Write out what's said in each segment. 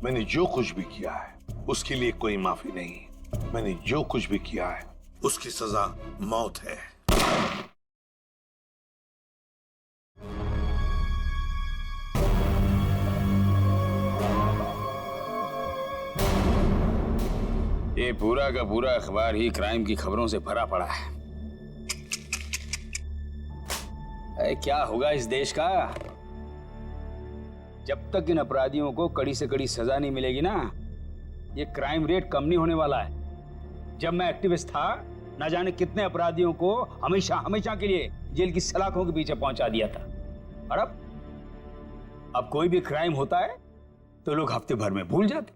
मैंने जो कुछ भी किया है उसके लिए कोई माफी नहीं। मैंने जो कुछ भी किया है उसकी सजा मौत है। ये पूरा का पूरा अखबार ही क्राइम की खबरों से भरा पड़ा है। क्या होगा इस देश का जब तक इन अपराधियों को कड़ी से कड़ी सजा नहीं मिलेगी ना। ये क्राइम रेट कम नहीं होने वाला है। जब मैं एक्टिविस्ट था ना जाने कितने अपराधियों को हमेशा हमेशा के लिए जेल की सलाखों के पीछे पहुंचा दिया था। और अब कोई भी क्राइम होता है तो लोग हफ्ते भर में भूल जाते।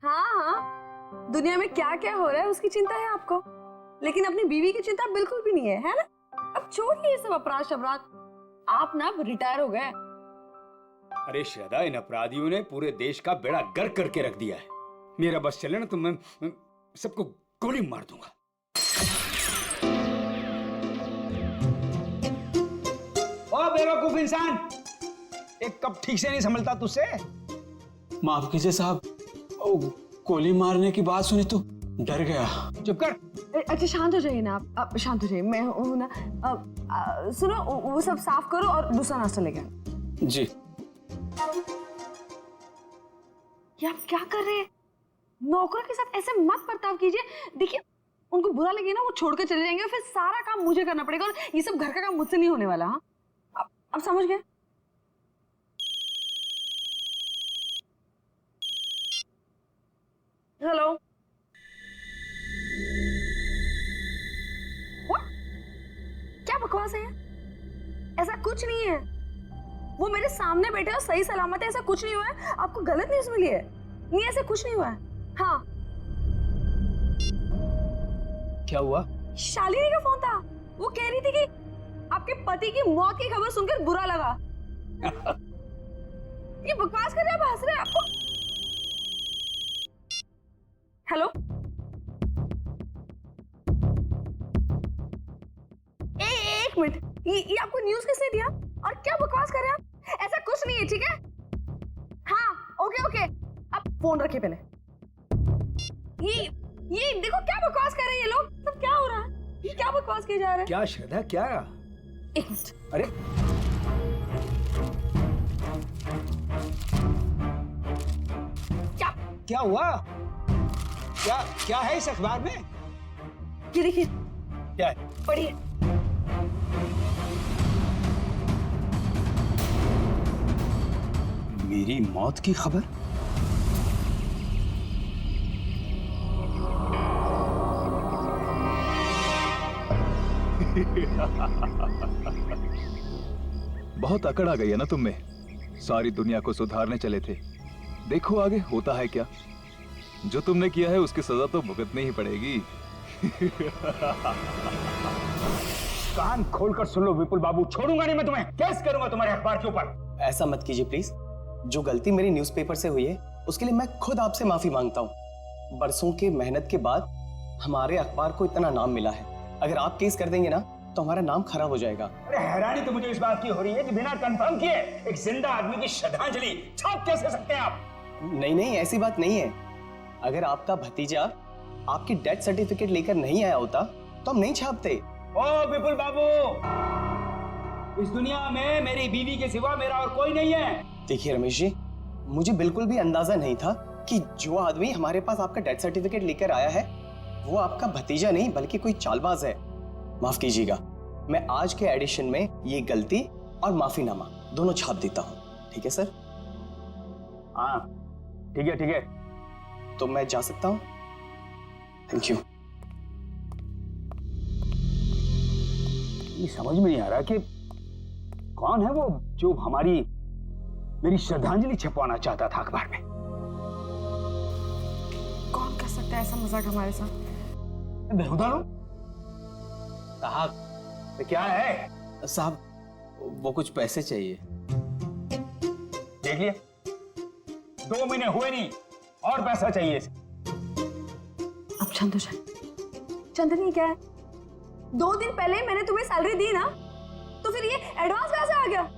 हाँ, दुनिया में क्या क्या हो रहा है उसकी चिंता है आपको, लेकिन अपनी बीवी की चिंता बिल्कुल भी नहीं है ना? अब छोड़िए ये सब अपराध शबराध, आप ना रिटायर हो गए। अरे श्रद्धा, इन अपराधियों ने पूरे देश का बेड़ा गर्क करके रख दिया है। मेरा बस चले ना तो मैं सबको गोली मार दूंगा। ओ बेवकूफ इंसान, एक कप ठीक से नहीं संभलता तुझसे? माफ कीजिए साहब, गोली मारने की बात सुनी तो डर गया। चुप कर। अच्छा शांत हो जाइए ना आप शांत हो जाइए। मैं हूं ना। सुनो, वो सब साफ करो और दूसरा नाश्ता लेके आना। जी। ये आप क्या कर रहे हैं? नौकर के साथ ऐसे मत बर्ताव कीजिए। देखिए, उनको बुरा लगे ना, वो छोड़ के चले जाएंगे, फिर सारा काम मुझे करना पड़ेगा और ये सब घर का काम मुझसे नहीं होने वाला। हाँ, आप समझ गए? हेलो, क्या बकवास है? ऐसा कुछ नहीं है। वो मेरे सामने बैठे और सही सलामत है, ऐसा कुछ नहीं हुआ है। आपको गलत न्यूज़ मिली है। नहीं, ऐसा कुछ नहीं हुआ है। हाँ, क्या हुआ? शालिनी का फोन था। वो कह रही थी कि आपके पति की मौत की खबर सुनकर बुरा लगा। ये बकवास कर रहे हैं, आप हंस रहे हैं। आपको हेलो, एक मिनट, ये आपको न्यूज़ किसने दिया और क्या बकवास कर रहे हैं आप? ऐसा कुछ नहीं है, ठीक है? हाँ, ओके ओके, आप फोन रखिए पहले। ये देखो क्या बकवास कर रहे हैं ये लोग। सब क्या हो रहा है? ये क्या बकवास किए जा रहे हैं? क्या श्रद्धा, क्या? एक मिनट। अरे क्या हुआ? क्या है इस अखबार में? ये देखिए, क्या है? पढ़िए। मेरी मौत की खबर? बहुत अकड़ आ गई है ना तुम में। सारी दुनिया को सुधारने चले थे, देखो आगे होता है क्या। जो तुमने किया है उसकी सजा तो भुगतनी ही पड़ेगी। कान खोलकर सुन लो विपुल बाबू, छोड़ूंगा नहीं मैं तुम्हें। केस करूंगा तुम्हारे अखबार के ऊपर। ऐसा मत कीजिए प्लीज। जो गलती मेरी न्यूज़पेपर से हुई है उसके लिए मैं खुद आपसे माफी मांगता हूँ। बरसों के मेहनत के बाद हमारे अखबार को इतना नाम मिला है। अगर आप केस कर देंगे ना तो हमारा नाम खराब हो जाएगा। अरे हैरानी तो मुझे इस बात की हो रही है कि बिना कंफर्म किए एक जिंदा आदमी की श्रद्धांजलि छाप कैसे सकते हैं आप? नहीं, ऐसी बात नहीं है। अगर आपका भतीजा आपकी डेथ सर्टिफिकेट लेकर नहीं आया होता तो हम नहीं छापते। ओ विपुल बाबू, इस दुनिया में मेरी बीवी के सिवा मेरा और कोई नहीं है। देखिए रमेश जी, मुझे बिल्कुल भी अंदाजा नहीं था कि जो आदमी हमारे पास आपका डेथ सर्टिफिकेट लेकर आया है वो आपका भतीजा नहीं बल्कि कोई चालबाज है। माफ कीजिएगा, मैं आज के एडिशन में ये गलती और माफीनामा दोनों छाप देता हूँ। ठीक है सर? हाँ ठीक है। तो मैं जा सकता हूँ? Thank you. ये समझ में नहीं आ रहा कि कौन है वो जो मेरी श्रद्धांजलि छपवाना चाहता था अखबार में। कौन कर सकता है ऐसा मजाक हमारे साथ? बेहुदा लोग। साहब, तो क्या है? साहब वो कुछ पैसे चाहिए। देख लिया, 2 महीने हुए नहीं और पैसा चाहिए इसे। अब शांत हो जाए। चंदनी क्या है, 2 दिन पहले मैंने तुम्हें सैलरी दी ना, तो फिर ये एडवांस कैसे आ गया?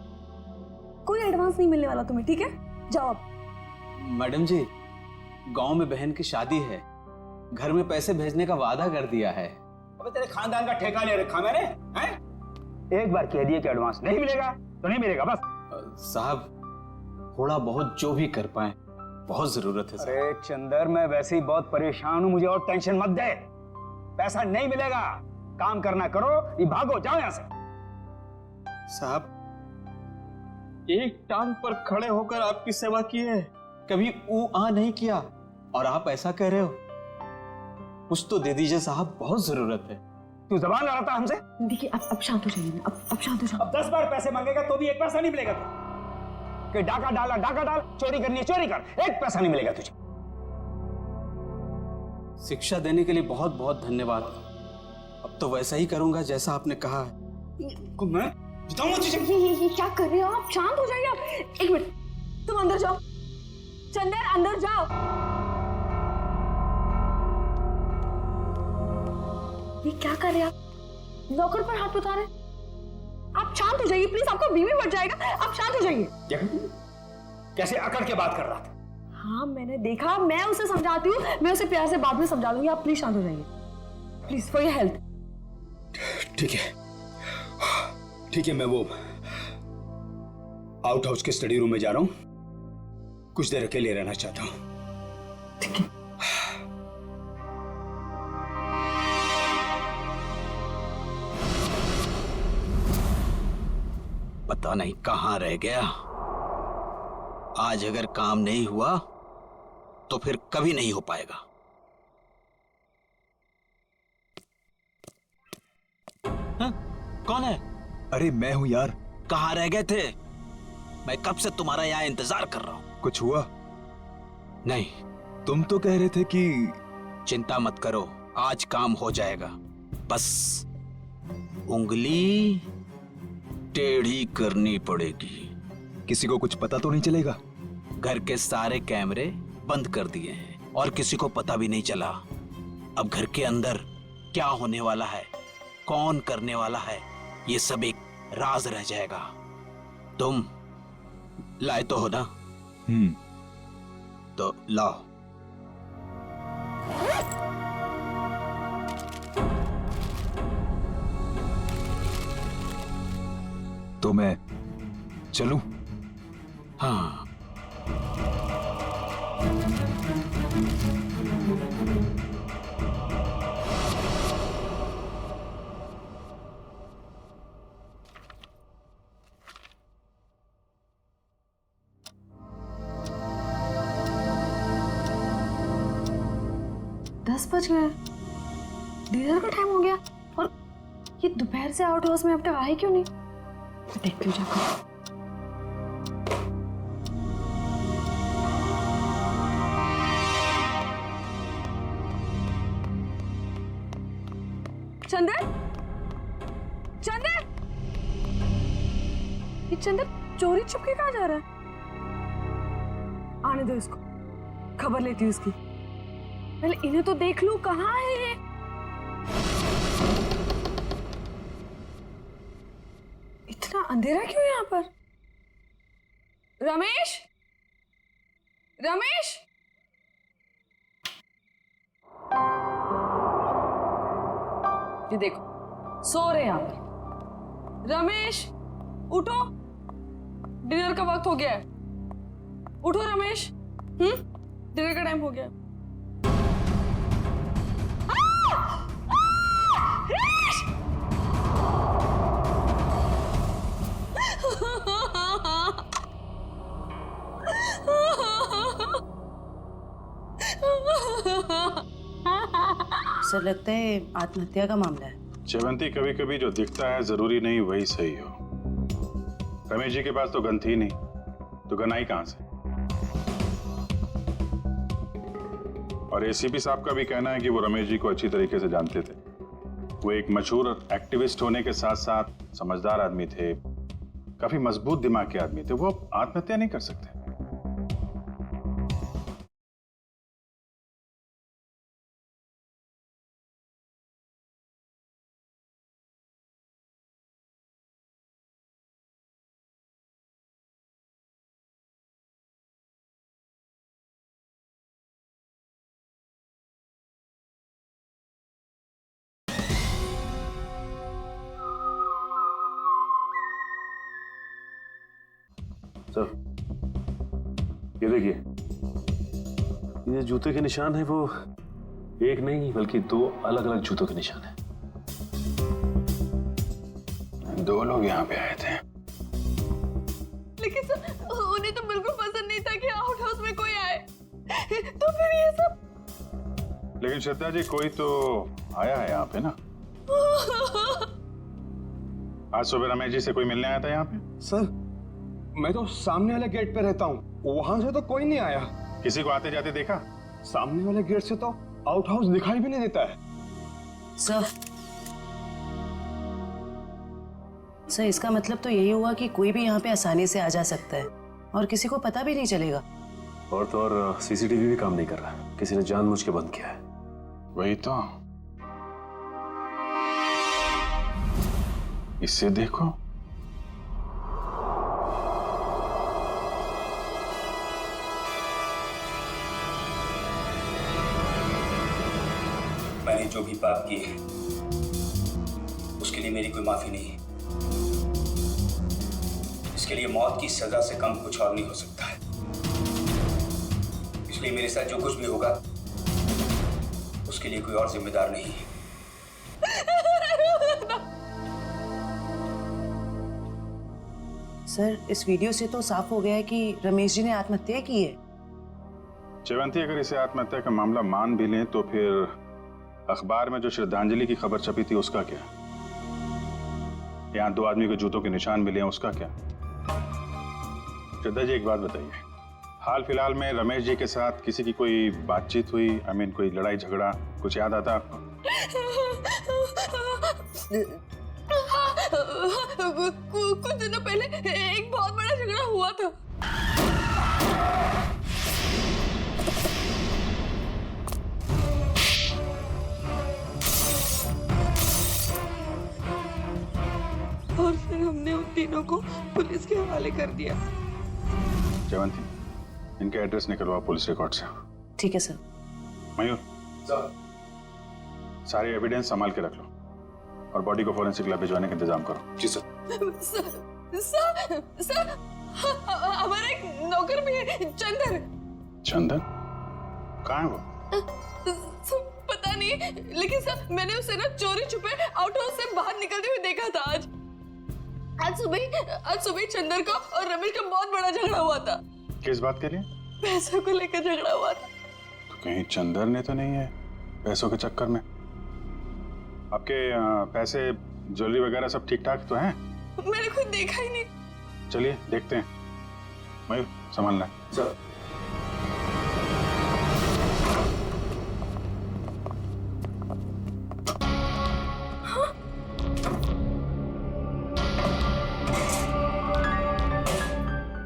कोई एडवांस नहीं मिलने वाला तुम्हें, ठीक है? जाओ अब। मैडम जी, गांव में बहन की शादी है, घर में पैसे भेजने का वादा कर दिया है। अबे तेरे खानदान का ठेका ले रखा मैंने, हैं? एक बार कह दिए कि एडवांस नहीं मिलेगा तो नहीं मिलेगा बस। साहब, थोड़ा बहुत जो भी कर पाए, बहुत जरूरत है साहब। अरे चंदर, मैं वैसे ही बहुत परेशान हूँ, मुझे और टेंशन मत दे। पैसा नहीं मिलेगा, काम करना करो, ये भागो, जाओ यहाँ से। साहब, एक टांग पर खड़े होकर आपकी सेवा की है, कभी ऊ आ नहीं किया, और आप ऐसा कह रहे हो? कुछ तो दे दीजिए साहब, बहुत जरूरत है। तू जबान लड़ाता हमसे? देखिए अब शांत हो जाइए ना, अब शांत हो जाओ। अब 10 बार पैसे मांगेगा तो भी एक पैसा नहीं मिलेगा तुझे। कि डाका डाला डाका डाल, चोरी करनी है चोरी कर, एक पैसा नहीं मिलेगा तुझे। शिक्षा देने के लिए बहुत बहुत धन्यवाद। अब तो वैसा ही करूंगा जैसा आपने कहा है। मैं बताऊंगा तुझे। ये क्या कर रहे हो आप? शांत हो जाइए आप। एक मिनट, तुम अंदर जाओ। चंदर अंदर जाओ। ये क्या कर रहे हैं आप? नौकर पर हाथ उठा रहे हैं। आप शांत हो जाइए प्लीज, आपका बीवी बढ़ जाएगा। आप शांत हो जाइए। कैसे अकड़ के बात कर रहा था? हाँ मैंने देखा, मैं उसे समझाती हूँ, मैं उसे प्यार से बाद में समझा दूंगी। आप प्लीज शांत हो जाइए, प्लीज फॉर योर हेल्थ। ठीक है ठीक है, मैं वो आउट हाउस के स्टडी रूम में जा रहा हूं, कुछ देर अकेले रहना चाहता हूं। ठीक है। पता नहीं कहां रह गया। आज अगर काम नहीं हुआ तो फिर कभी नहीं हो पाएगा। हाँ? कौन है? अरे मैं हूं यार। कहां रह गए थे? मैं कब से तुम्हारा यहाँ इंतजार कर रहा हूं। कुछ हुआ? नहीं, तुम तो कह रहे थे कि चिंता मत करो, आज काम हो जाएगा। बस उंगली टेढ़ी करनी पड़ेगी। किसी को कुछ पता तो नहीं चलेगा? घर के सारे कैमरे बंद कर दिए हैं और किसी को पता भी नहीं चला। अब घर के अंदर क्या होने वाला है, कौन करने वाला है, ये सब एक राज रह जाएगा। तुम लाए तो हो ना? तो लाओ। तो मैं चलूं? हाँ। दस बज गए, डिनर का टाइम हो गया, और ये दोपहर से आउट हाउस में अब तक आए क्यों नहीं? देखती हूँ जाकर। चंदर, चंदर, ये चंदर चोरी छुपके कहाँ जा रहा है? आने दो इसको, खबर लेती हूँ इसकी। पहले इन्हें तो देख लूं, कहाँ है ये? इतना अंधेरा क्यों यहाँ पर? रमेश, रमेश, ये देखो सो रहे हैं यहाँ पर। रमेश उठो, डिनर का वक्त हो गया है। उठो रमेश, डिनर का टाइम हो गया है। सर लगता है आत्महत्या का मामला है। चवंती, कभी कभी जो दिखता है जरूरी नहीं वही सही हो। रमेश जी के पास तो गन थी नहीं, तो गन आई कहां से? और एसीपी साहब का भी कहना है कि वो रमेश जी को अच्छी तरीके से जानते थे। वो एक मशहूर एक्टिविस्ट होने के साथ साथ समझदार आदमी थे, काफी मजबूत दिमाग के आदमी थे। वो आत्महत्या नहीं कर सकते। सर, ये देखिए, ये जूते के निशान है वो एक नहीं बल्कि दो अलग अलग जूतों के निशान है। दो लोग यहाँ पे आए थे। लेकिन सर उन्हें तो बिल्कुल पसंद नहीं था कि आउट हाउस में कोई आए, तो फिर ये सब। लेकिन श्रद्धा जी, कोई तो आया है यहाँ पे ना। आज सुबह रमेश जी से कोई मिलने आया था यहाँ पे? सर, मैं तो सामने वाले गेट पे रहता हूँ, वहां से तो कोई नहीं आया। किसी को आते जाते देखा? सामने वाले गेट से तो आउट हाउस दिखाई भी नहीं देता है। सर, इसका मतलब तो यही हुआ कि कोई भी यहाँ पे आसानी से आ जा सकता है और किसी को पता भी नहीं चलेगा। और तो और सीसीटीवी भी काम नहीं कर रहा, किसी ने जानबूझ के बंद किया है। वही तो, इससे देखो। मैंने जो भी पाप किए हैं उसके लिए मेरी कोई माफी नहीं है। इसके लिए मौत की सजा से कम कुछ और नहीं हो सकता है। इसलिए मेरे साथ जो कुछ भी होगा उसके लिए कोई और जिम्मेदार नहीं है। सर, इस वीडियो से तो साफ हो गया है कि रमेश जी ने आत्महत्या की है। जयवंती, अगर इसे आत्महत्या का मामला मान भी लें तो फिर अखबार में जो श्रद्धांजलि की खबर छपी थी उसका क्या? यहाँ दो आदमी के जूतों के निशान मिले हैं, उसका क्या? श्रद्धा जी, एक बात बताइए, हाल फिलहाल में रमेश जी के साथ किसी की कोई बातचीत हुई? कोई लड़ाई झगड़ा कुछ याद आता आपको? कुछ दिनों पहले एक बहुत बड़ा झगड़ा हुआ था। और फिर हमने उन तीनों को पुलिस के हवाले कर दिया। जयवंती, इनके एड्रेस निकलवा पुलिस रिकॉर्ड से। ठीक है सर। मयूर, सारे एविडेंस संभाल के रख लो और बॉडी को फॉरेंसिक लैब भिजवाने का इंतजाम करो। जी सर। सर, हमारा एक नौकर भी है, चंदन। चंदन? कहाँ है वो? पता नहीं, लेकिन सर मैंने उसे ना चोरी छुपे आउट हाउस से बाहर निकलते हुए देखा था। आज सुबह चंदन का और रमेश का बहुत बड़ा झगड़ा हुआ था। किस बात के लिए? पैसों को लेकर झगड़ा हुआ था। तो कहीं चंदन ने तो नहीं है पैसों के चक्कर में? आपके पैसे ज्वेलरी वगैरह सब ठीक ठाक तो हैं? मैंने खुद देखा ही नहीं। चलिए देखते हैं। मयूर, संभालना सर।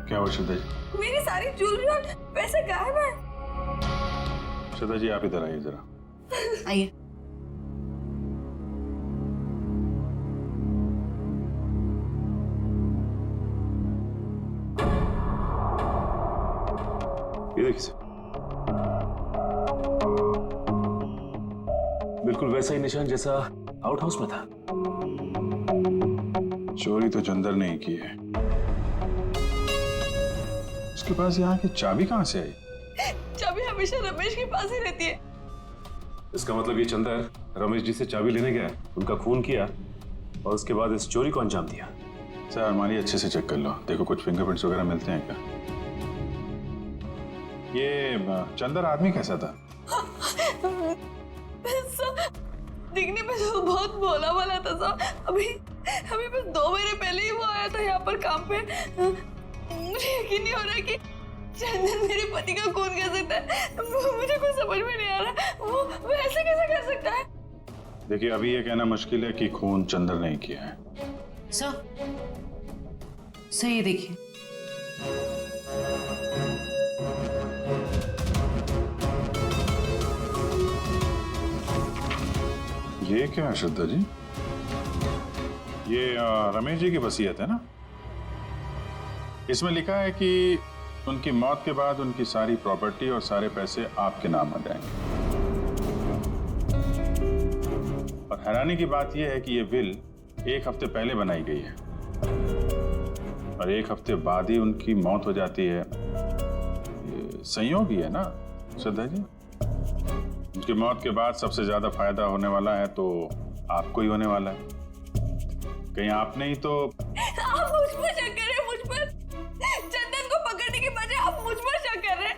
क्या हुआ श्रद्धा जी? मेरी सारी ज्वेलरी और पैसे गायब है। श्रद्धा जी, आप इधर आइए जरा। आइए। ये देखिए सर, बिल्कुल वैसा ही निशान जैसा आउट हाउस में था। चोरी तो चंदन ने ही की है। उसके पास यहाँ की चाबी कहाँ से आई? चाबी हमेशा रमेश के पास ही रहती है। इसका मतलब ये चंदन रमेश जी से चाबी लेने गया, उनका खून किया और उसके बाद इस चोरी को अंजाम दिया। सर, अलमारी अच्छे से चेक कर लो, देखो कुछ फिंगरप्रिंट्स वगैरह मिलते हैं क्या? ये चंदन आदमी कैसा था? दिखने में तो बहुत भोला भाला था साहब। अभी बस 2 महीने पहले ही वो आया था यहाँ पर काम पे। मुझे यकीन नहीं हो रहा कि चंदन मेरे पति का खून कर सकता है। मुझे कुछ समझ में नहीं आ रहा, वो ऐसे कैसे कर सकता है? देखिए, अभी ये कहना मुश्किल है कि खून चंदन ने किया है। सर ये देखिए। ये क्या है श्रद्धा जी? ये रमेश जी की वसीयत है ना? इसमें लिखा है कि उनकी मौत के बाद उनकी सारी प्रॉपर्टी और सारे पैसे आपके नाम हो जाएंगे। और हैरानी की बात यह है कि ये विल 1 हफ्ते पहले बनाई गई है। और 1 हफ्ते बाद ही उनकी मौत हो जाती है। ये संयोग ही है ना श्रद्धा जी? उनकी मौत के बाद सबसे ज्यादा फायदा होने वाला है तो आपको ही होने वाला है। कहीं आपने ही तो आप मुझ पर शक कर रहे हैं, मुझ पर। चंदन को पकड़ने के बजाय आप मुझ पर शक कर रहे हैं।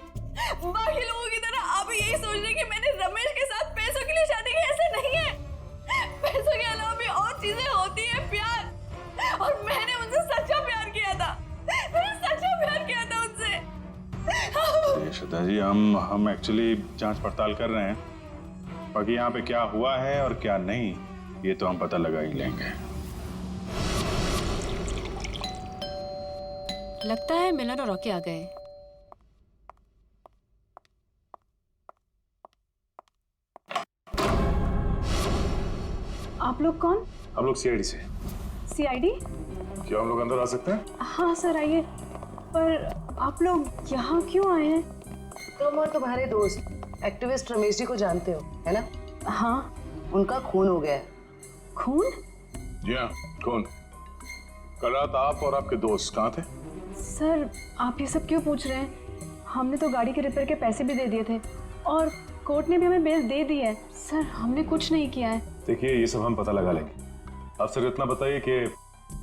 बाकी लोगों की तरह आप यही सोच रहे हैं कि मैंने रमेश के साथ पैसों के लिए शादी की। ऐसे नहीं है। पैसों के अलावा भी और चीजें होती है, प्यार। और मैंने उनसे सच्चा प्यार किया था। मैंने सच्चा प्यार किया था उनसे। श्रद्धा जी, हम एक्चुअली जांच पड़ताल कर रहे हैं। बाकी यहाँ पे क्या हुआ है और क्या नहीं, ये तो हम पता लगा ही लेंगे। लगता है मिलन और रॉकी आ गए। आप लोग कौन? हम लोग सीआईडी से। सीआईडी? क्या हम लोग अंदर आ सकते हैं? हाँ सर, आइए। पर आप लोग यहाँ क्यों आए हैं? तुम और तुम्हारे दोस्त एक्टिविस्ट रमेश जी को जानते हो, है ना? हाँ। उनका खून हो गया है। खून? जी हाँ, खून। कल रात आप और आपके दोस्त कहाँ थे? सर, आप ये सब क्यों पूछ रहे हैं? हमने तो गाड़ी के रिपेयर के पैसे भी दे दिए थे और कोर्ट ने भी हमें बेल दे दी है। सर, हमने कुछ नहीं किया है। देखिए, ये सब हम पता लगा लेंगे। आप सिर्फ इतना बताइए कि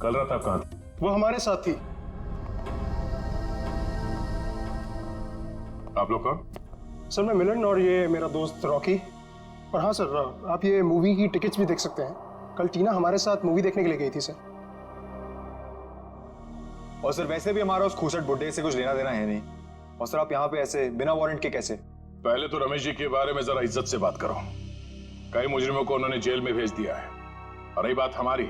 कल रात आप कहाँ थे? वो हमारे साथ थी। आप लोग कौन? सर, मैं मिलन और ये मेरा दोस्त रॉकी। और हाँ सर, आप ये मूवी की टिकट्स भी देख सकते हैं। कल टीना हमारे साथ मूवी देखने के लिए गई थी सर। और सर वैसे भी हमारा उस खूसट बुड्ढे से कुछ लेना देना है नहीं। और सर आप यहाँ पे ऐसे बिना वारंट के कैसे? पहले तो रमेश जी के बारे में जरा इज्जत से बात करो। कई मुजरिमों को उन्होंने जेल में भेज दिया है। और रही बात हमारी,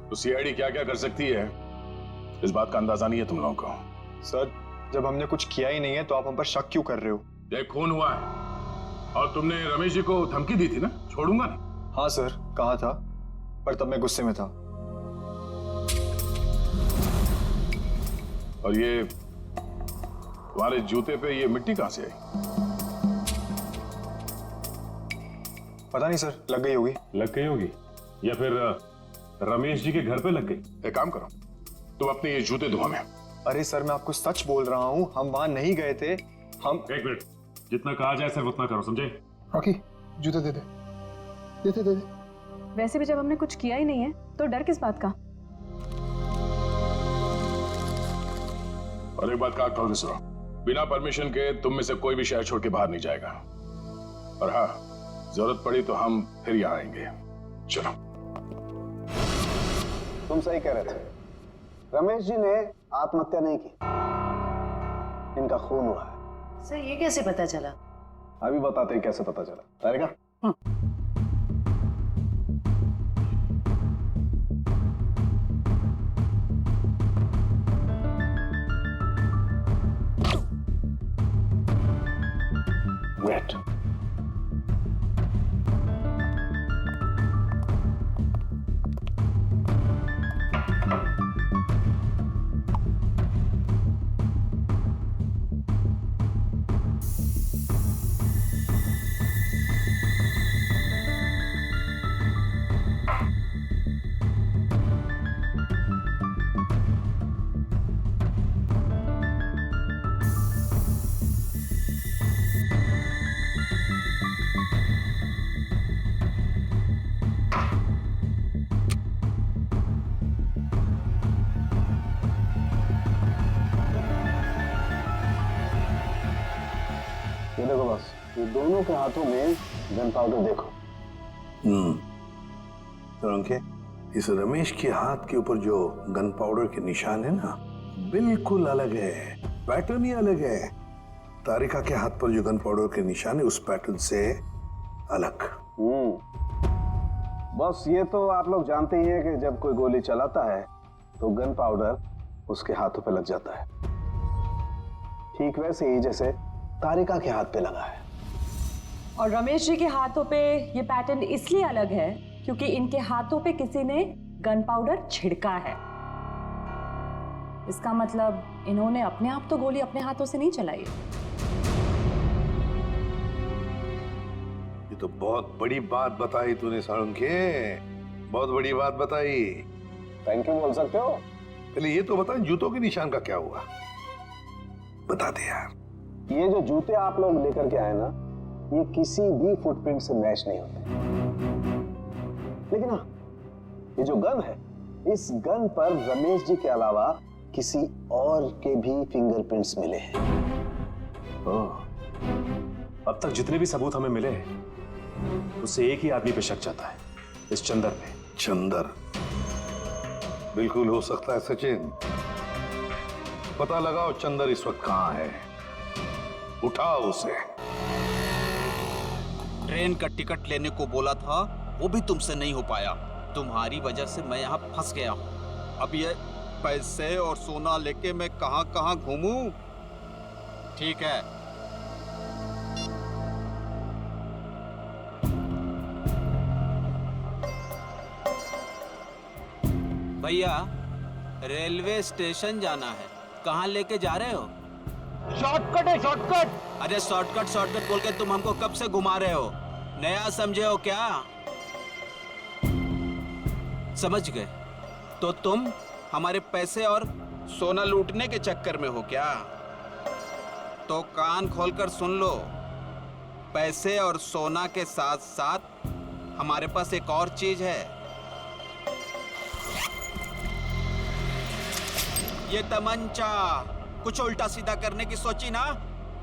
तो सीआईडी क्या क्या कर सकती है इस बात का अंदाजा नहीं है तुम लोगों को। सर, जब हमने कुछ किया ही नहीं है तो आप हम पर शक क्यों कर रहे हो? ये खून हुआ है और तुमने रमेश जी को धमकी दी थी ना, छोड़ूंगा नहीं। हाँ सर, कहा था, पर तब मैं गुस्से में था। और ये तुम्हारे जूते पे ये मिट्टी कहां से आई? पता नहीं सर, लग गई होगी। लग गई होगी या फिर रमेश जी के घर पे लग गई। एक काम करो, तुम अपने ये जूते धो हमें। अरे सर, मैं आपको सच बोल रहा हूँ, हम वहां नहीं गए थे। हम एक मिनट, जितना कहा जाए सिर्फ उतना करो, समझे? रॉकी, जूते दे दे। दे दे। वैसे भी जब हमने कुछ किया ही नहीं है तो डर किस बात का? और एक बात कान खोल के सुनो, बिना परमिशन के तुम में से कोई भी शहर छोड़ के बाहर नहीं जाएगा। और हाँ, जरूरत पड़ी तो हम फिर यहाँ आएंगे। चलो। तुम सही कह रहे थे, रमेश जी ने आत्महत्या नहीं की, इनका खून हुआ है। सर, ये कैसे पता चला? अभी बताते हैं कैसे पता चला। तारिका? वेट। ये देखो बस, ये दोनों के हाथों में गन पाउडर देखो। तो अंकित, इस रमेश के हाथ के ऊपर जो गन पाउडर के निशान है ना, बिल्कुल अलग है, पैटर्न ही अलग है। तारिका के हाथ पर जो गन पाउडर के निशान है उस पैटर्न से अलग। बस ये तो आप लोग जानते ही हैं कि जब कोई गोली चलाता है तो गन पाउडर उसके हाथों पे लग जाता है। ठीक वैसे ही जैसे तारिका के हाथ पे लगा है। और रमेश जी के हाथों पे ये पैटर्न इसलिए अलग है क्योंकि इनके हाथों पे किसी ने गन पाउडर छिड़का है। इसका मतलब इन्होंने अपने आप तो गोली अपने हाथों से नहीं चलाई। ये तो बहुत बड़ी बात बताई तूने साळुंखे, बहुत बड़ी बात बताई। थैंक यू बोल सकते हो। पहले ये तो बता, जूतों के निशान का क्या हुआ? बता दे यार। ये जो जूते आप लोग लेकर के आए ना, ये किसी भी फुटप्रिंट से मैच नहीं होते। लेकिन हाँ, ये जो गन है, इस गन पर रमेश जी के अलावा किसी और के भी फिंगरप्रिंट्स मिले हैं। अब तक जितने भी सबूत हमें मिले हैं, उससे एक ही आदमी पे शक जाता है, इस चंदर पे। चंदर? बिल्कुल हो सकता है सचिन। पता लगाओ चंदर इस वक्त कहां है, उठाओ उसे। ट्रेन का टिकट लेने को बोला था, वो भी तुमसे नहीं हो पाया। तुम्हारी वजह से मैं यहाँ फंस गया हूँ। अब ये पैसे और सोना लेके मैं कहाँ कहाँ घूमूं? ठीक है, भैया रेलवे स्टेशन जाना है। कहाँ लेके जा रहे हो? शॉर्टकट है, शॉर्टकट। अरे शॉर्टकट शॉर्टकट बोल के तुम हमको कब से घुमा रहे हो? नया समझे हो क्या? समझ गए? तो तुम हमारे पैसे और सोना लूटने के चक्कर में हो क्या? तो कान खोलकर सुन लो, पैसे और सोना के साथ साथ हमारे पास एक और चीज है। ये तमंचा। कुछ उल्टा सीधा करने की सोची ना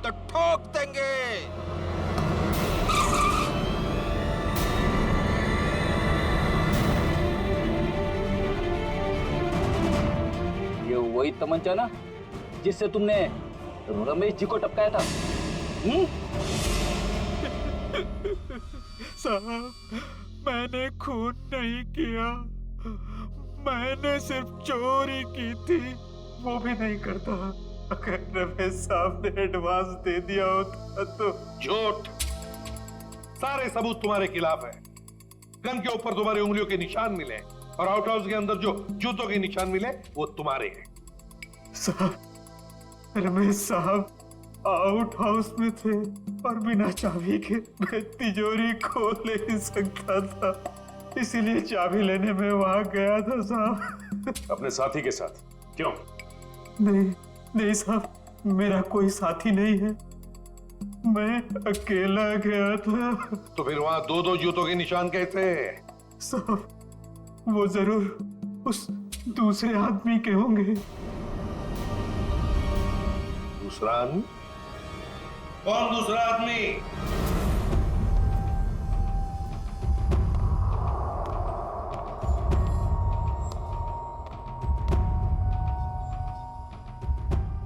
तो ठोक देंगे। ये वही तमंचा ना जिससे तुमने रमेश जी को टपकाया था? साहब, मैंने खून नहीं किया, मैंने सिर्फ चोरी की थी। वो भी नहीं करता। अगर रमेश साहब ने एडवांस दे दिया होता तो। झूठ। सारे सबूत तुम्हारे खिलाफ है। गन के ऊपर तुम्हारी उंगलियों के निशान मिले और आउट हाउस के अंदर जो जूतों के निशान मिले वो तुम्हारे हैं। साहब, रमेश साहब आउट हाउस में थे और बिना चाबी के मैं तिजोरी खोल नहीं सकता था, इसीलिए चाबी लेने में वहां गया था साहब। अपने साथी के साथ? क्यों? नहीं साहब, मेरा कोई साथी नहीं है, मैं अकेला गया था। तो फिर वहां दो दो जूतों के निशान कैसे? साहब, वो जरूर उस दूसरे आदमी के होंगे। दूसरा आदमी? कौन दूसरा आदमी?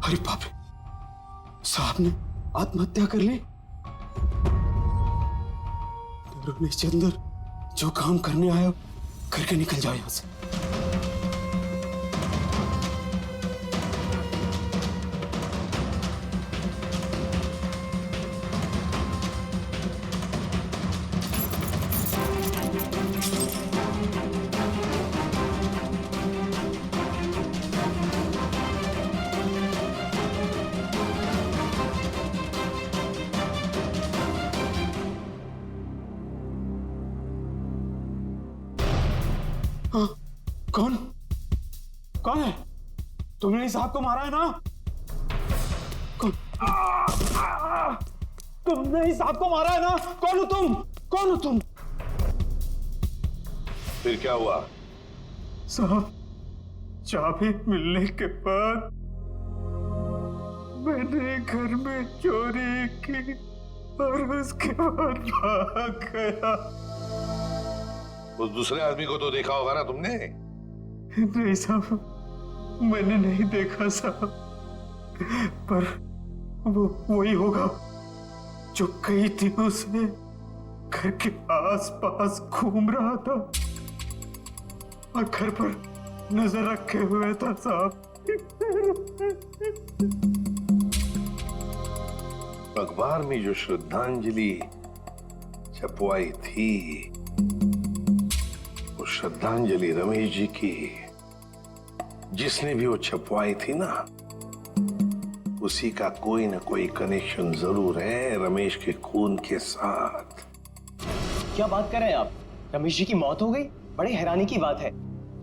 अरे बाप रे, साहब ने आत्महत्या कर ली। रमेश चंदर, जो काम करने आया करके निकल जाओ यहां से। कौन कौन है? तुमने इस साहब को मारा है ना? कौन? तुमने इस साहब को मारा है ना? कौन हो तुम? कौन हो तुम? फिर क्या हुआ? साहब, चाबी मिलने के बाद मैंने घर में चोरी की और उसके बाद भाग गया। उस दूसरे आदमी को तो देखा होगा ना तुमने? नहीं साहब, मैंने नहीं देखा साहब, पर वो वही होगा जो कई दिनों से घर के आसपास घूम रहा था और घर पर नजर रखे हुए था साहब। अखबार में जो श्रद्धांजलि छपवाई थी, वो श्रद्धांजलि रमेश जी की, जिसने भी वो छपवाई थी ना, उसी का कोई ना कोई कनेक्शन जरूर है रमेश के खून के साथ। क्या बात कर रहे हैं आप? रमेश जी की मौत हो गई? बड़ी हैरानी की बात है।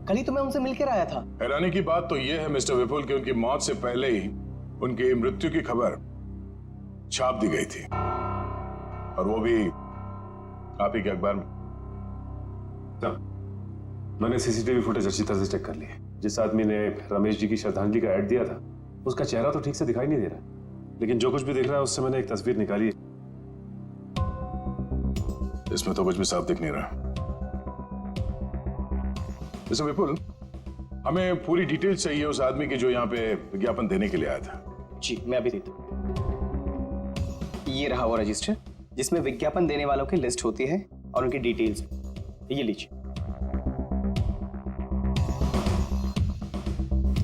कल ही तो मैं उनसे मिलकर आया था। हैरानी की बात तो यह है मिस्टर विपुल कि उनकी मौत से पहले ही उनकी मृत्यु की खबर छाप दी गई थी, और वो भी आप ही के अखबार में। मैंने सीसीटीवी फुटेज अच्छी तरह से चेक कर ली है। जिस आदमी ने रमेश जी की श्रद्धांजलि का ऐड दिया था उसका चेहरा तो ठीक से दिखाई नहीं दे रहा, लेकिन जो कुछ भी दिख रहा है उससे मैंने एक तस्वीर निकाली है। इसमें तो कुछ भी साफ दिख नहीं रहा। मिस्टर विपुल, हमें पूरी डिटेल चाहिए उस आदमी की जो यहाँ पे विज्ञापन देने के लिए आया था। जी मैं अभी देता हूँ। ये रहा वो रजिस्टर जिसमें विज्ञापन देने वालों की लिस्ट होती है और उनकी डिटेल्स। ये लीजिए।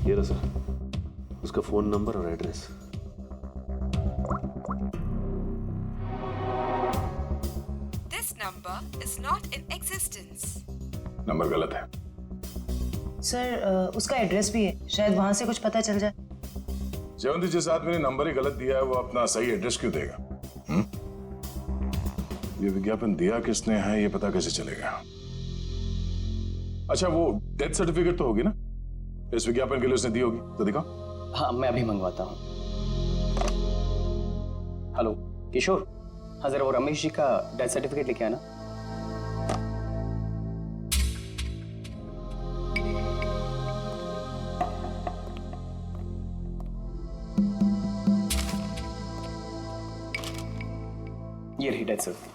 ये रहा सर, उसका फोन नंबर और address. This number is not in existence. Number गलत है सर। उसका एड्रेस भी है, शायद वहां से कुछ पता चल जाए। जयवंती, जिस आदमी ने नंबर ही गलत दिया है वो अपना सही एड्रेस क्यों देगा? ये विज्ञापन दिया किसने है ये पता कैसे चलेगा? अच्छा, वो डेथ सर्टिफिकेट तो होगी ना इस विज्ञापन के लिए उसने दी होगी, तो दिखाओ। हाँ मैं अभी मंगवाता हूँ। हेलो किशोर, हाँ जरा वो रमेश जी का डेथ सर्टिफिकेट लेके आना। ये रही डेथ सर्टिफिकेट।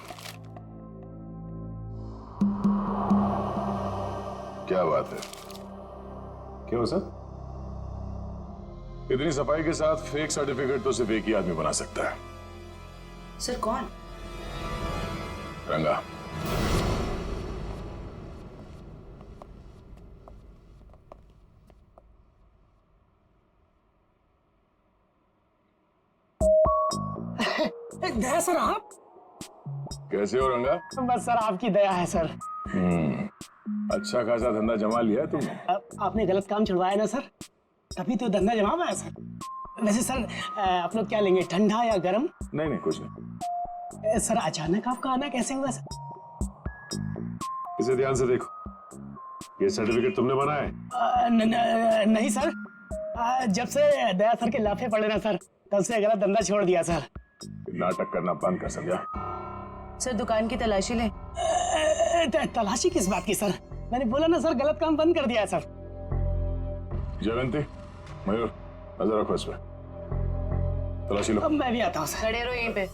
क्या बात है? क्यों सर? इतनी सफाई के साथ फेक सर्टिफिकेट तो सिर्फ एक ही आदमी बना सकता है। सर कौन? रंगा। दया सर आप? कैसे हो रंगा? बस सर आपकी दया है सर। अच्छा खासा धंधा जमा लिया है तुमने। आपने गलत काम छुड़वाया ना सर, तभी तो धंधा जमा हुआ है सर। वैसे सर आप लोग क्या लेंगे, ठंडा या गर्म? नहीं कुछ नहीं। सर अचानक आपका आना कैसे हुआ सर? इसे ध्यान से देखो, ये सर्टिफिकेट तुमने बनाया है? नहीं सर, जब से दया सर के लाफे पड़े ना सर, तब से गलत धंधा छोड़ दिया सर। नाटक करना बंद कर, समझा? सर दुकान की तलाशी ले। तलाशी किस बात की सर? मैंने बोला ना सर, गलत काम बंद कर दिया है सर। जयवंती, मयूर, नजर रखो इस पे। तलाशी लो। अब मैं भी आता हूँ सर। खड़े रहो यहीं पे।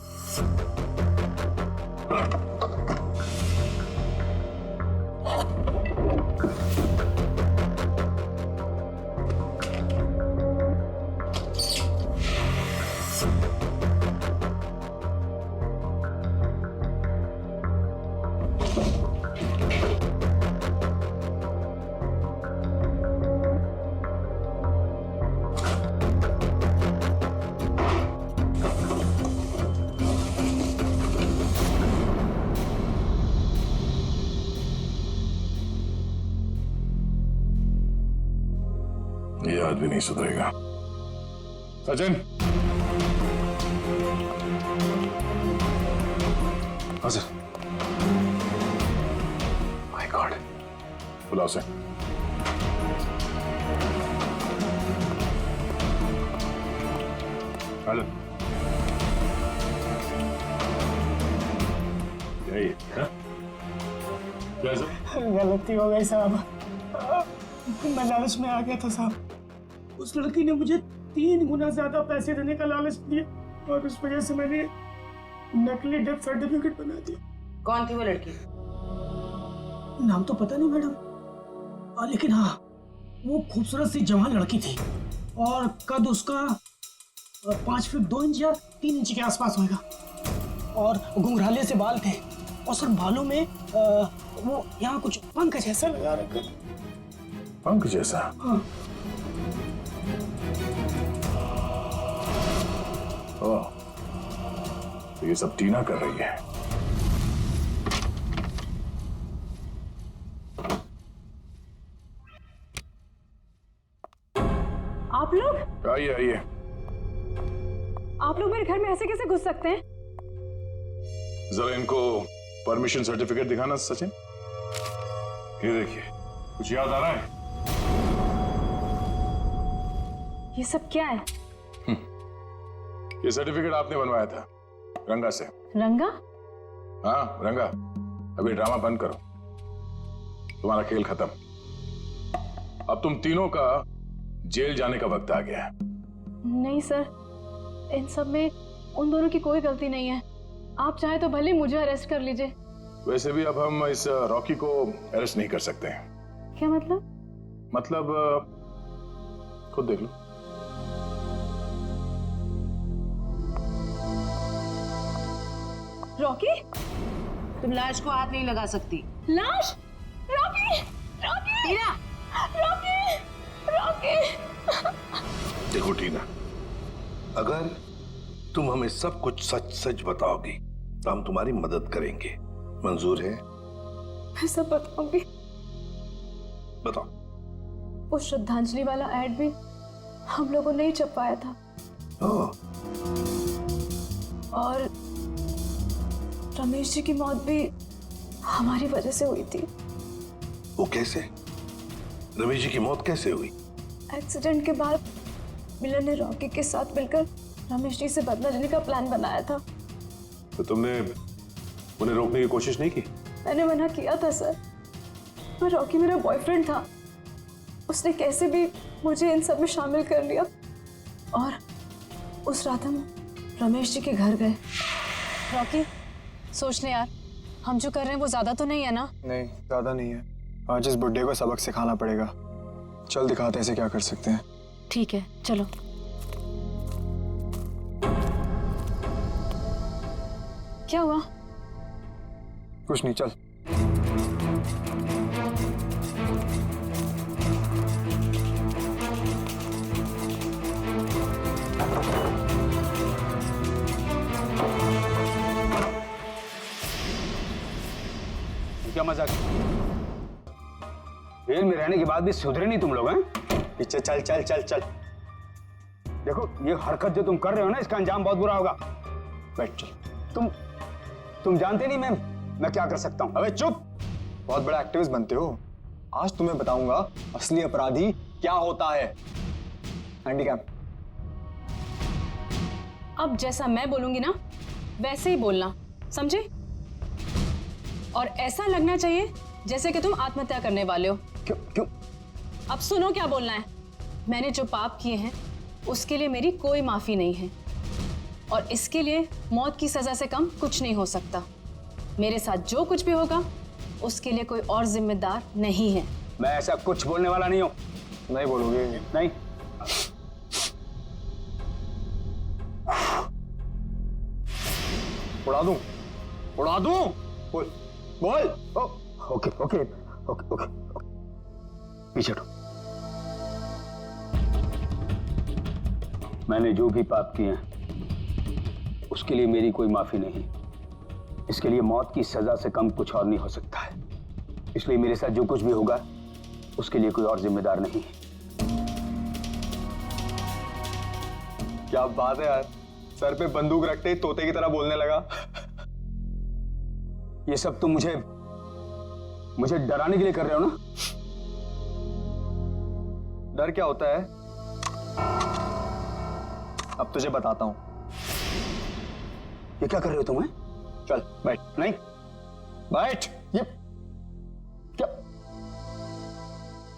ये आदमी नहीं सुधरेगा। सचिन। हाँ सर। माय गॉड, बुलाओ से। हेलो, यही है? गलती हो गई साहब, मैं लालच में आ गया था साहब। उस लड़की ने मुझे 3 गुना ज्यादा पैसे देने का लालच दिया और उस वजह से मैंने नकली डेथ सर्टिफिकेट बना दिया। कौन थी वो लड़की? नाम तो पता नहीं मैडम, लेकिन हाँ वो खूबसूरत सी जवान लड़की थी और कद उसका 5 फीट 2 इंच या 3 इंच के आसपास होगा और घुंघराले से बाल थे और सर बालों में वो यहाँ कुछ पंख जैसा लगा रखा। पंख जैसा? हाँ। ओह, तो ये सब टीना कर रही है। आप लोग? आइए आइए। आप लोग मेरे घर में ऐसे कैसे घुस सकते हैं? जरा इनको परमिशन सर्टिफिकेट दिखाना सचिन। ये देखिए, कुछ याद आ रहा है? ये सब क्या है? ये सर्टिफिकेट आपने बनवाया था रंगा से। रंगा? हाँ रंगा, अभी ड्रामा बंद करो, तुम्हारा खेल खत्म। अब तुम तीनों का जेल जाने का वक्त आ गया है। नहीं सर, इन सब में उन दोनों की कोई गलती नहीं है। आप चाहे तो भले मुझे अरेस्ट कर लीजिए। वैसे भी अब हम इस रॉकी को अरेस्ट नहीं कर सकते हैं। क्या मतलब? मतलब खुद देख लो। रॉकी? तुम लाश को हाथ नहीं लगा सकती। लाश? रॉकी! रॉकी! टीना! रॉकी! रॉकी! देखो टीना, अगर तुम हमें सब कुछ सच सच बताओगी तो हम तुम्हारी मदद करेंगे। मंजूर है? मैं सब बताऊंगी। बताओ। वो श्रद्धांजलि वाला ऐड भी हम लोगों ने ही छपवाया था। और रमेश जी की मौत भी हमारी वजह से हुई थी। वो कैसे? रमेश जी की मौत कैसे हुई? एक्सीडेंट के बाद मिलन ने रॉकी के साथ मिलकर रमेश जी से बदला लेने का प्लान बनाया था। तो तुमने उन्हें रोकने की कोशिश नहीं की? मैंने मना किया था सर, पर रॉकी मेरा बॉयफ्रेंड था। उसने कैसे भी मुझे इन सब में शामिल कर लिया और उस रात हम रमेश जी के घर गए। रॉकी, सोच ले यार, हम जो कर रहे हैं वो ज्यादा तो नहीं है ना? नहीं, ज्यादा नहीं है। आज इस बुड्ढे को सबक सिखाना पड़ेगा। चल दिखाते हैं इसे क्या कर सकते हैं। ठीक है, चलो। क्या हुआ? कुछ नहीं, चल। क्या मजाक? जेल में रहने के बाद भी सुधरे नहीं तुम लोग हैं? पीछे चल चल चल चल। देखो ये हरकत जो तुम कर रहे हो ना, इसका अंजाम बहुत बुरा होगा। बैठ चल। तुम जानते नहीं मैं क्या कर सकता हूं। अबे चुप! बहुत बड़ा एक्टिविस्ट बनते हो। आज तुम्हें बताऊंगा असली अपराधी क्या होता है। हैंडीकैप। अब जैसा मैं बोलूंगी ना वैसे ही बोलना, समझे? और ऐसा लगना चाहिए जैसे कि तुम आत्महत्या करने वाले हो। क्यों क्यों? अब सुनो क्या बोलना है। मैंने जो पाप किए हैं उसके लिए मेरी कोई माफी नहीं है और इसके लिए मौत की सजा से कम कुछ नहीं हो सकता। मेरे साथ जो कुछ भी होगा उसके लिए कोई और जिम्मेदार नहीं है। मैं ऐसा कुछ बोलने वाला नहीं हूं। नहीं बोलोगे? नहीं। उड़ा दूं? उड़ा दूं? बोल बोल। ओके ओके ओके ओके, पीछे हटो। मैंने जो भी पाप किए हैं उसके लिए मेरी कोई माफी नहीं। इसके लिए मौत की सजा से कम कुछ और नहीं हो सकता है। इसलिए मेरे साथ जो कुछ भी होगा उसके लिए कोई और जिम्मेदार नहीं है। क्या बात है यार, सर पे बंदूक रखते ही तोते की तरह बोलने लगा। ये सब तुम मुझे डराने के लिए कर रहे हो ना? डर क्या होता है अब तुझे बताता हूं। ये क्या कर रहे हो तुम? चल बैठ। नहीं बैठ। ये क्या?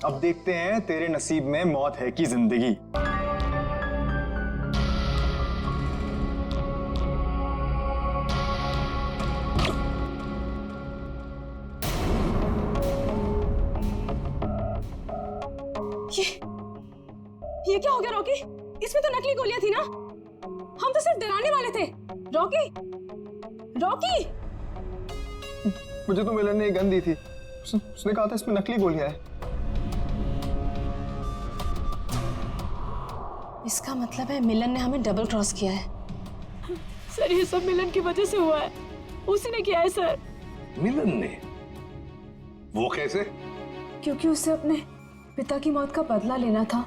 अब देखते हैं तेरे नसीब में मौत है कि जिंदगी। ये क्या हो गया रॉकी? इसमें तो नकली गोलियां थी ना? हम तो सिर्फ डराने वाले थे। Rocky, Rocky! मुझे तो मिलन ने एक गन दी थी। उसने कहा था इसमें नकली गोलियां हैं। इसका मतलब है मिलन ने हमें डबल क्रॉस किया है। सर ये सब मिलन की वजह से हुआ है। उसी ने किया है सर। मिलन ने? वो कैसे? क्योंकि उसे अपने पिता की मौत का बदला लेना था।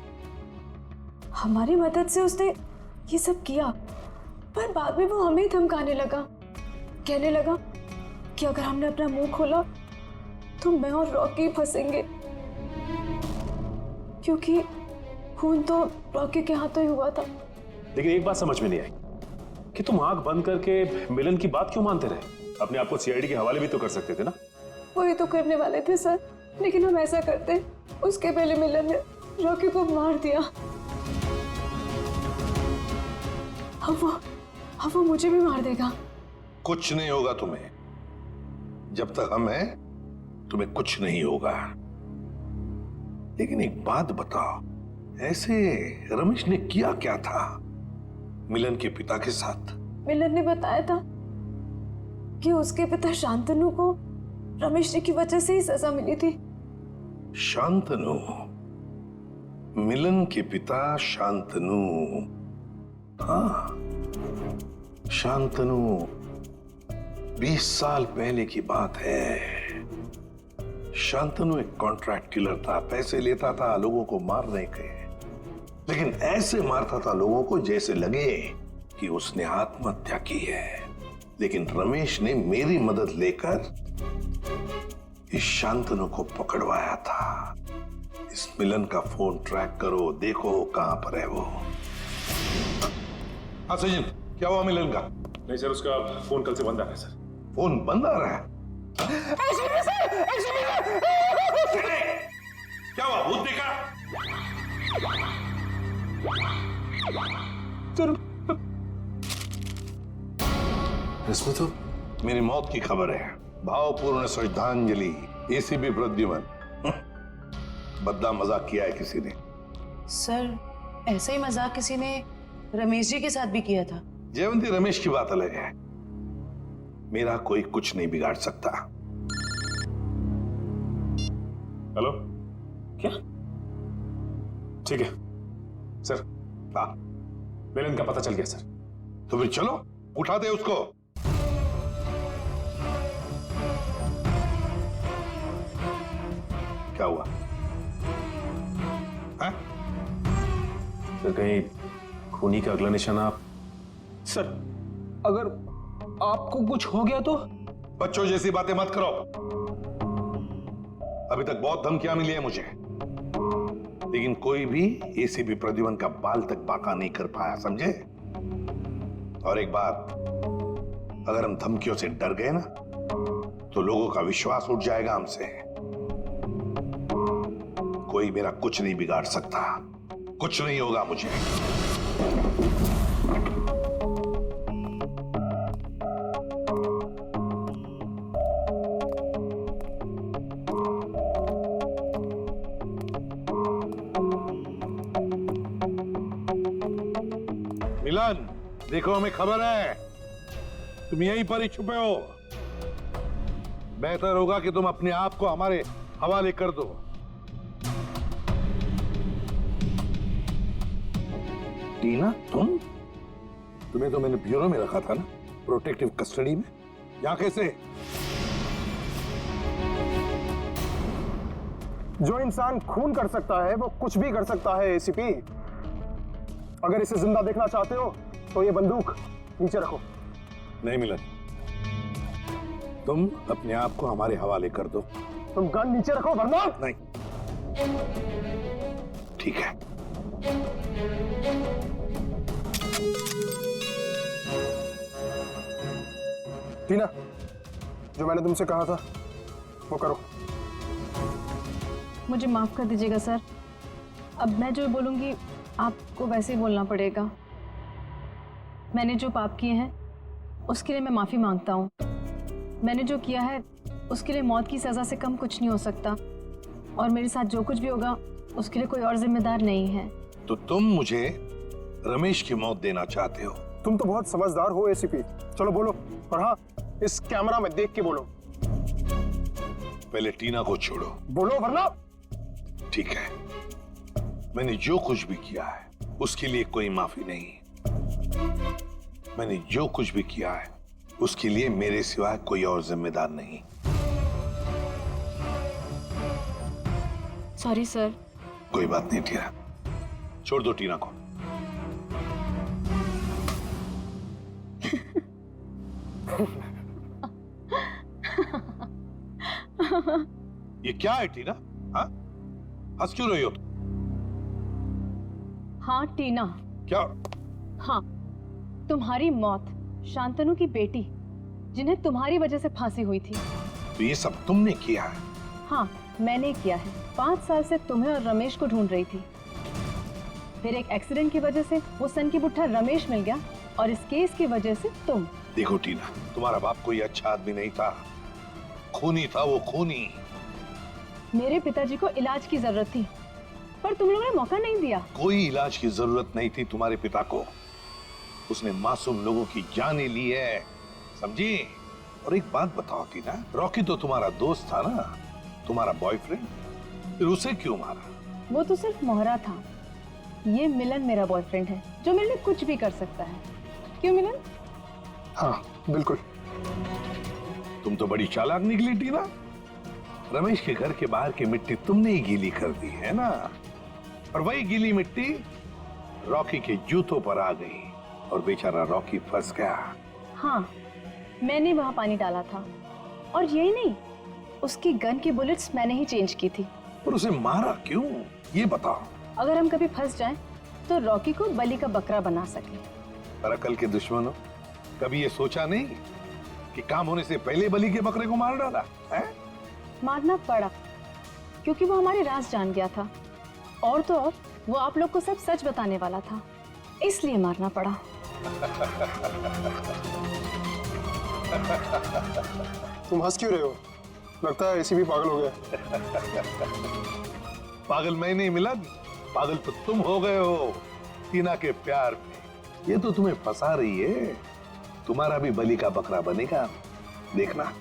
हमारी मदद से उसने ये सब किया, पर बाद में वो हमें धमकाने लगा। कहने लगा कि अगर हमने अपना मुंह खोला तो मैं और रॉकी फंसेंगे, क्योंकि खून तो रॉकी के हाथों ही हुआ था। लेकिन एक बात समझ में नहीं आई कि तुम आंख बंद करके मिलन की बात क्यों मानते रहे? अपने आप को सीआईडी के हवाले भी तो कर सकते थे ना। वही तो करने वाले थे सर, लेकिन हम ऐसा करते उसके पहले मिलन ने रॉकी को मार दिया। अब वो मुझे भी मार देगा। कुछ नहीं होगा तुम्हें, जब तक हम हैं तुम्हें कुछ नहीं होगा। लेकिन एक बात बताओ, ऐसे रमेश ने किया क्या था मिलन के पिता के साथ? मिलन ने बताया था कि उसके पिता शांतनु को रमेश जी की वजह से ही सजा मिली थी। शांतनु, मिलन के पिता शांतनु। हाँ, शांतनु 20 साल पहले की बात है। शांतनु एक कॉन्ट्रैक्ट किलर था, पैसे लेता था लोगों को मारने के, लेकिन ऐसे मारता था लोगों को जैसे लगे कि उसने आत्महत्या की है। लेकिन रमेश ने मेरी मदद लेकर इस शांतनु को पकड़वाया था। इस मिलन का फोन ट्रैक करो, देखो कहां पर है वो। हाँ सचिन, क्या हुआ मिलन का? नहीं सर, उसका फोन कल से बंद आ रहा है सर। फोन बंद आ रहा है? क्या हुआ, भूत देखा? इसमें तो मेरी मौत की खबर है। भावपूर्ण श्रद्धांजलि, एसीपी प्रद्युमन। बद्दा मजाक किया है किसी ने। सर, ऐसा ही मजाक किसी ने रमेश जी के साथ भी किया था। जयवंती, रमेश की बात अलग है। मेरा कोई कुछ नहीं बिगाड़ सकता। हेलो, क्या? ठीक है सर। हाँ, मिलन का पता चल गया सर। तो फिर चलो, उठा दे उसको। क्या हुआ? है? सर, कहीं खूनी का अगला निशाना आप? सर, अगर आपको कुछ हो गया तो? बच्चों जैसी बातें मत करो। अभी तक बहुत धमकियां मिली है मुझे, लेकिन कोई भी एसीपी प्रद्युमन का बाल तक बाका नहीं कर पाया, समझे? और एक बात, अगर हम धमकियों से डर गए ना, तो लोगों का विश्वास उठ जाएगा हमसे। कोई मेरा कुछ नहीं बिगाड़ सकता, कुछ नहीं होगा मुझे। मिलन, देखो हमें खबर है तुम यहीं पर ही छुपे हो। बेहतर होगा कि तुम अपने आप को हमारे हवाले कर दो। टीना, तुम्हें तो मैंने ब्यूरो में रखा था ना, प्रोटेक्टिव कस्टडी में। यहां कैसे? जो इंसान खून कर सकता है वो कुछ भी कर सकता है एसीपी। अगर इसे जिंदा देखना चाहते हो तो ये बंदूक नीचे रखो। नहीं मिलन, तुम अपने आप को हमारे हवाले कर दो। तुम गन नीचे रखो वरना। नहीं, ठीक है। टीना, जो मैंने तुमसे कहा था वो करो। मुझे माफ कर दीजिएगा सर, अब मैं जो बोलूंगी आपको वैसे ही बोलना पड़ेगा। मैंने जो पाप किए हैं उसके लिए मैं माफी मांगता हूँ। मैंने जो किया है उसके लिए मौत की सजा से कम कुछ नहीं हो सकता, और मेरे साथ जो कुछ भी होगा उसके लिए कोई और जिम्मेदार नहीं है। तो तुम मुझे रमेश की मौत देना चाहते हो? तुम तो बहुत समझदार हो एसीपी। चलो बोलो, और हाँ, इस कैमरा में देख के बोलो। पहले टीना को छोड़ो। बोलो वरना। ठीक है, मैंने जो कुछ भी किया है उसके लिए कोई माफी नहीं। मैंने जो कुछ भी किया है उसके लिए मेरे सिवाय कोई और जिम्मेदार नहीं। Sorry sir. कोई बात नहीं टीना, छोड़ दो टीना को। ये क्या है टीना? हाँ, हंस क्यों रही हो? हाँ टीना। क्या? हाँ, तुम्हारी मौत शांतनु की बेटी, जिन्हें तुम्हारी वजह से फांसी हुई थी। तो ये सब तुमने किया है? हाँ, मैंने किया है। 5 साल से तुम्हें और रमेश को ढूंढ रही थी। फिर एक एक्सीडेंट की वजह से वो सन की बुट्ठा रमेश मिल गया, और इस केस की वजह से तुम। देखो टीना, तुम्हारा बाप कोई अच्छा आदमी नहीं था, खूनी था वो, खूनी। मेरे पिताजी को इलाज की जरूरत थी, पर तुम लोगों ने मौका नहीं दिया। कोई इलाज की जरूरत नहीं थी तुम्हारे पिता को। उसने मासूम लोगों की जानें ली है, समझी? और एक बात बताओ टीना, रॉकी तो तुम्हारा दोस्त था ना, तुम्हारा बॉयफ्रेंड, फिर उसे क्यों मारा? वो तो सिर्फ मोहरा था। ये मिलन मेरा बॉयफ्रेंड है, जो मेरे लिए कुछ भी कर सकता है। क्यों मिलन? हाँ बिल्कुल। तुम तो बड़ी चालाक निकली टीना। रमेश के घर के बाहर की मिट्टी तुमने ही गीली कर दी है ना, और वही गीली मिट्टी रॉकी के जूतों पर आ गई और बेचारा रॉकी फंस गया। हाँ, मैंने वहां पानी डाला था, और यही नहीं, उसकी गन की बुलेट्स मैंने ही चेंज की थी। पर उसे मारा क्यों, ये बताओ। अगर हम कभी फंस जाएं, तो रॉकी को बलि का बकरा बना सके। पर अकल के दुश्मनों, कभी ये सोचा नहीं कि काम होने से पहले बलि के बकरे को मार डाला है? मारना पड़ा, क्योंकि वो हमारे राज जान गया था, और तो और वो आप लोग को सब सच बताने वाला था, इसलिए मारना पड़ा। तुम हंस क्यों रहे हो? लगता है एसीपी पागल हो गया। पागल मैं नहीं मिलन, पागल तो तुम हो गए हो टीना के प्यार में। ये तो तुम्हें फंसा रही है। तुम्हारा भी बलि का बकरा बनेगा, देखना।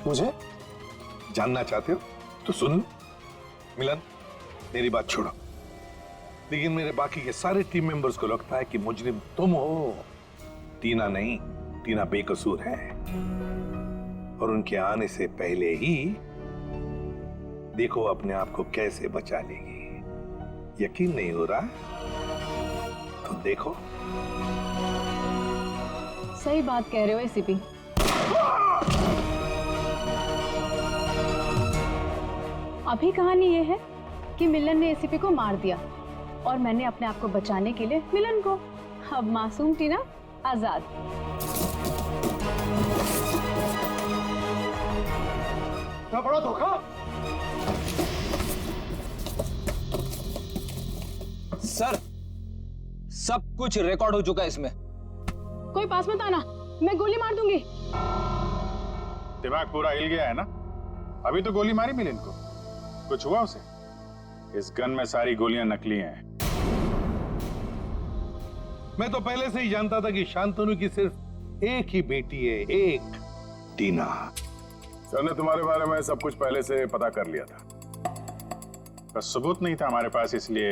मुझे जानना चाहते हो तो सुन लो। मिलन, मेरी बात छोड़ो, लेकिन मेरे बाकी के सारे टीम मेंबर्स को लगता है कि मुजरिम तुम हो, टीना नहीं। टीना बेकसूर है, और उनके आने से पहले ही देखो अपने आप को कैसे बचा लेगी। यकीन नहीं हो रहा तो देखो। सही बात कह रहे हो एसीपी। अभी कहानी ये है कि मिलन ने एसीपी को मार दिया, और मैंने अपने आप को बचाने के लिए मिलन को। अब मासूम टीना आजाद। क्या बड़ा धोखा। सर, सब कुछ रिकॉर्ड हो चुका है इसमें। कोई पास मत आना, मैं गोली मार दूंगी। दिमाग पूरा हिल गया है ना? अभी तो गोली मारी मिलन को, कुछ हुआ उसे? इस गन में सारी गोलियां नकली हैं। मैं तो पहले से ही जानता था कि शांतनु की सिर्फ एक ही बेटी है, एक, टीना। सर ने तुम्हारे बारे में सब कुछ पहले से पता कर लिया था, पर सबूत नहीं था हमारे पास, इसलिए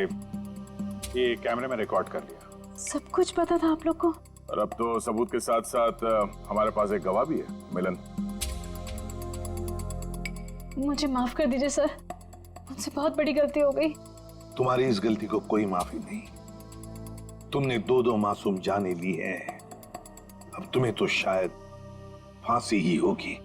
ये कैमरे में रिकॉर्ड कर लिया। सब कुछ पता था आप लोग को? और अब तो सबूत के साथ साथ हमारे पास एक गवाह भी है, मिलन। मुझे माफ कर दीजिए सर, मुझसे बहुत बड़ी गलती हो गई। तुम्हारी इस गलती को कोई माफी नहीं। तुमने 2 मासूम जाने ली है, अब तुम्हें तो शायद फांसी ही होगी।